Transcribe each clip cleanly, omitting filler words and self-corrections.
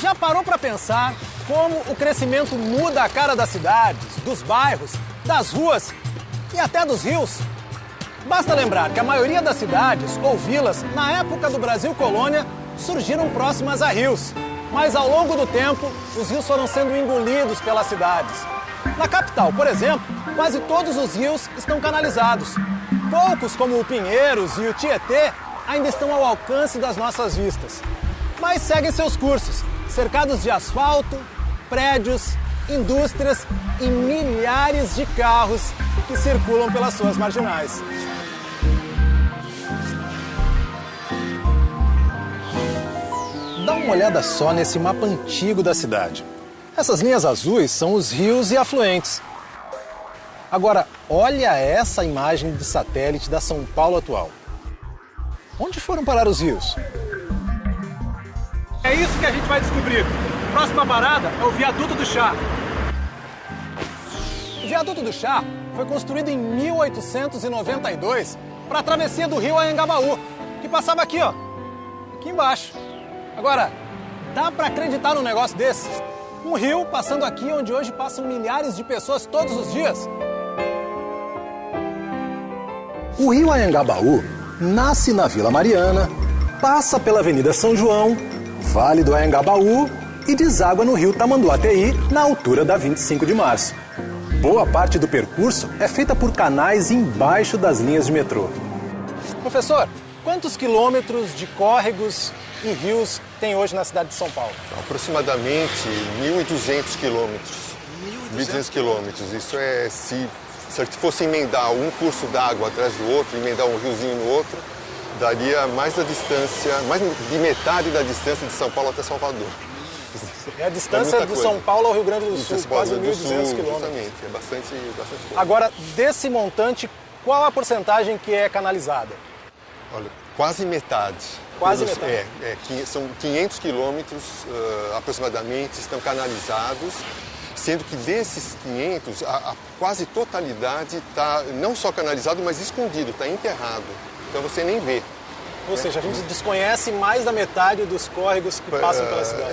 Já parou para pensar como o crescimento muda a cara das cidades, dos bairros, das ruas e até dos rios? Basta lembrar que a maioria das cidades ou vilas, na época do Brasil colônia, surgiram próximas a rios. Mas ao longo do tempo, os rios foram sendo engolidos pelas cidades. Na capital, por exemplo, quase todos os rios estão canalizados. Poucos, como o Pinheiros e o Tietê, ainda estão ao alcance das nossas vistas. Mas seguem seus cursos, cercados de asfalto, prédios, indústrias e milhares de carros que circulam pelas suas marginais. Dá uma olhada só nesse mapa antigo da cidade. Essas linhas azuis são os rios e afluentes. Agora, olha essa imagem de satélite da São Paulo atual. Onde foram parar os rios? É isso que a gente vai descobrir. Próxima parada é o Viaduto do Chá. O Viaduto do Chá foi construído em 1892 para a travessia do rio Anhangabaú, que passava aqui, ó, aqui embaixo. Agora, dá para acreditar num negócio desse? Um rio passando aqui onde hoje passam milhares de pessoas todos os dias. O rio Anhangabaú nasce na Vila Mariana, passa pela Avenida São João, Vale do Anhangabaú e deságua no rio Tamanduateí, na altura da 25 de março. Boa parte do percurso é feita por canais embaixo das linhas de metrô. Professor, quantos quilômetros de córregos e rios tem hoje na cidade de São Paulo? Aproximadamente 1.200 quilômetros. 1.200 quilômetros. Isso é, se a gente fosse emendar um curso d'água atrás do outro, emendar um riozinho no outro, daria mais da distância, mais de metade da distância de São Paulo até Salvador. É a distância de São Paulo ao Rio Grande do Sul, quase 1.200 quilômetros. Justamente, é bastante coisa. Agora, desse montante, qual a porcentagem que é canalizada? Olha, quase metade. Quase metade? São 500 quilômetros aproximadamente, estão canalizados, sendo que desses 500, a quase totalidade está não só canalizado, mas escondido, está enterrado. Então você nem vê. Ou seja, a gente desconhece mais da metade dos córregos que passam pela cidade.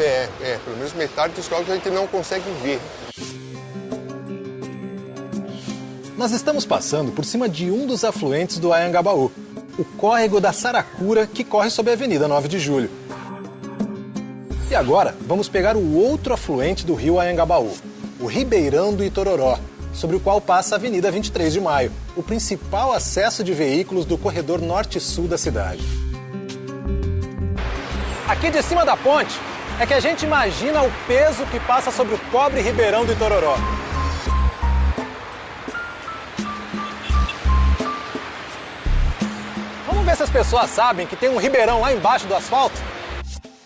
Pelo menos metade dos córregos a gente não consegue ver. Nós estamos passando por cima de um dos afluentes do Anhangabaú, o córrego da Saracura, que corre sob a Avenida 9 de Julho. E agora, vamos pegar o outro afluente do rio Anhangabaú, o Ribeirão do Itororó, sobre o qual passa a Avenida 23 de Maio, o principal acesso de veículos do corredor norte-sul da cidade. Aqui de cima da ponte é que a gente imagina o peso que passa sobre o pobre Ribeirão do Itororó. Vamos ver se as pessoas sabem que tem um ribeirão lá embaixo do asfalto?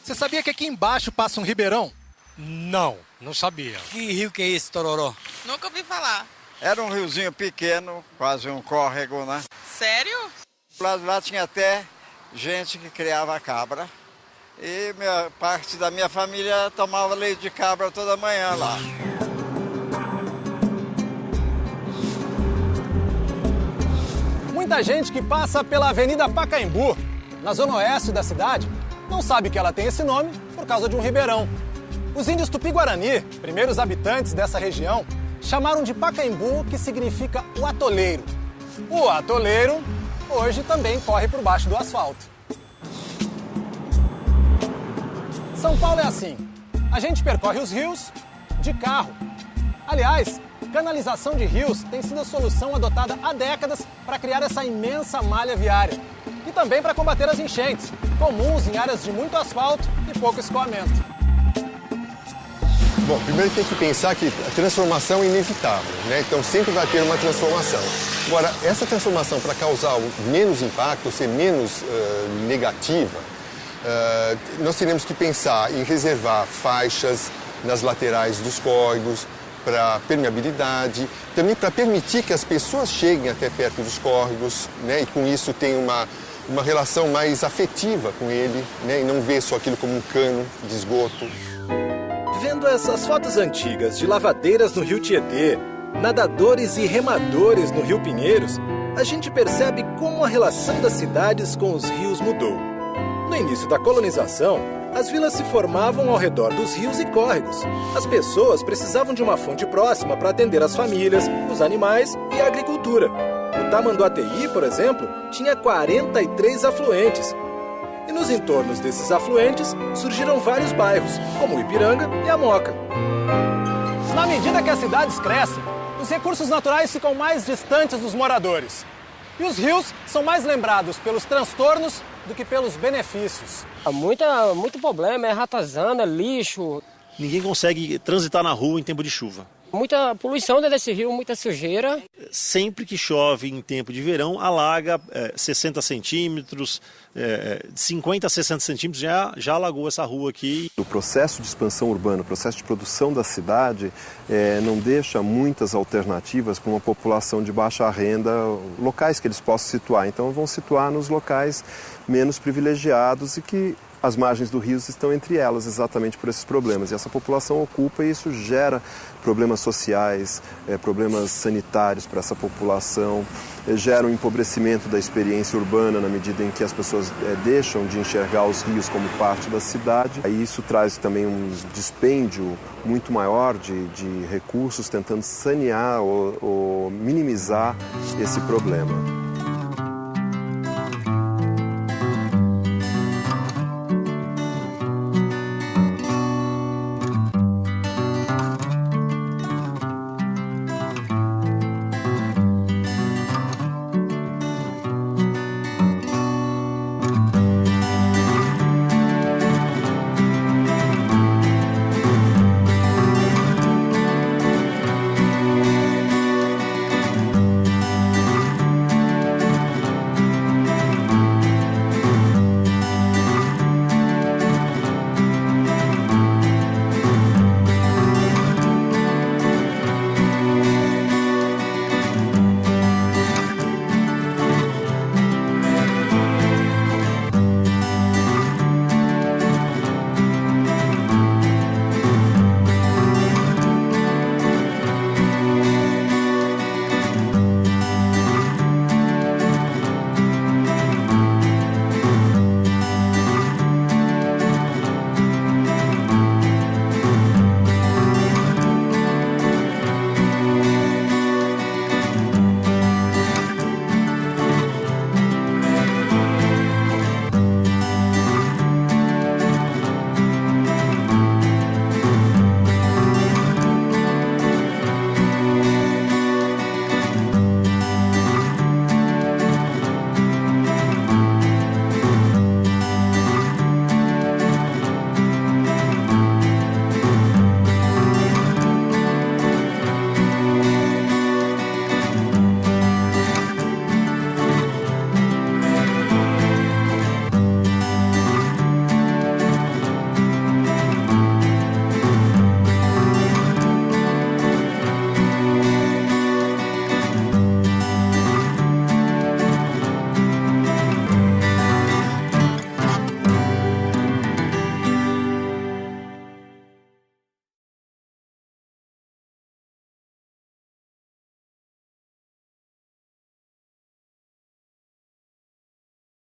Você sabia que aqui embaixo passa um ribeirão? Não sabia. Que rio que é esse, Tororó? Nunca ouvi falar. Era um riozinho pequeno, quase um córrego, né? Sério? Lá tinha até gente que criava cabra. E parte da minha família tomava leite de cabra toda manhã lá. Muita gente que passa pela Avenida Pacaembu, na zona oeste da cidade, não sabe que ela tem esse nome por causa de um ribeirão. Os índios Tupi-Guarani, primeiros habitantes dessa região, chamaram de Pacaembu, que significa o atoleiro. O atoleiro hoje também corre por baixo do asfalto. São Paulo é assim, a gente percorre os rios de carro. Aliás, canalização de rios tem sido a solução adotada há décadas para criar essa imensa malha viária. E também para combater as enchentes, comuns em áreas de muito asfalto e pouco escoamento. Bom, primeiro tem que pensar que a transformação é inevitável, né? Então sempre vai ter uma transformação. Agora, essa transformação para causar menos impacto, ser menos negativa, nós teremos que pensar em reservar faixas nas laterais dos córregos para permeabilidade, também para permitir que as pessoas cheguem até perto dos córregos, né? E com isso tem uma relação mais afetiva com ele, né? E não ver só aquilo como um cano de esgoto. Vendo essas fotos antigas de lavadeiras no Rio Tietê, nadadores e remadores no Rio Pinheiros, a gente percebe como a relação das cidades com os rios mudou. No início da colonização, as vilas se formavam ao redor dos rios e córregos. As pessoas precisavam de uma fonte próxima para atender as famílias, os animais e a agricultura. O Tamanduateí, por exemplo, tinha 43 afluentes. E nos entornos desses afluentes surgiram vários bairros, como o Ipiranga e a Moca. Na medida que as cidades crescem, os recursos naturais ficam mais distantes dos moradores. E os rios são mais lembrados pelos transtornos do que pelos benefícios. Há muito problema, é ratazana, lixo. Ninguém consegue transitar na rua em tempo de chuva. Muita poluição dentro desse rio, muita sujeira. Sempre que chove em tempo de verão, alaga 60 centímetros, 50 a 60 centímetros, já alagou essa rua aqui. O processo de expansão urbana, o processo de produção da cidade, não deixa muitas alternativas para uma população de baixa renda, locais que eles possam situar. Então vão situar nos locais menos privilegiados e que as margens do rio estão entre elas exatamente por esses problemas. E essa população ocupa e isso gera problemas sociais, problemas sanitários para essa população, gera um empobrecimento da experiência urbana na medida em que as pessoas deixam de enxergar os rios como parte da cidade. Aí isso traz também um dispêndio muito maior de recursos tentando sanear ou minimizar esse problema.